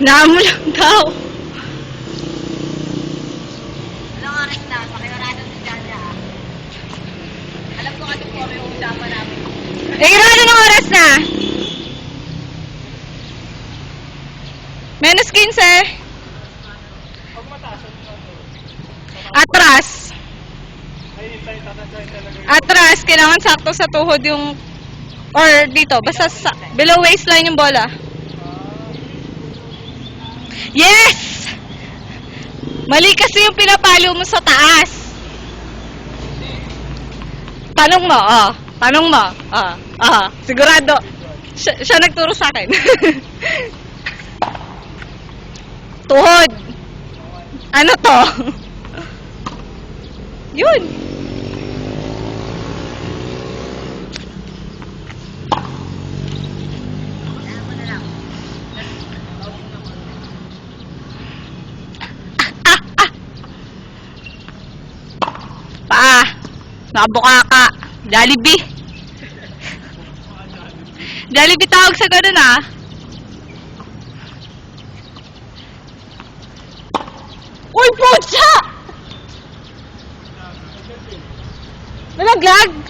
Namo lang daw. Ilang oras na? Pakiwarado si Jaja. Alam ko kasi po yung usapan namin. Ano ng oras na? Menos 15. Atras. Atras. Kailangan sakto sa tuhod yung... Or dito. Basta sa, below waistline yung bola. Yes! Mali kasi yung pinapalo mo sa taas. Tanong mo, Tanong mo, Sigurado. Siya nagturo sa akin. Tuhod. Ano to? Yun. Nakabuka ka. Jollibee. Jollibee tawag sa ganun Uy, putya! Nalaglag?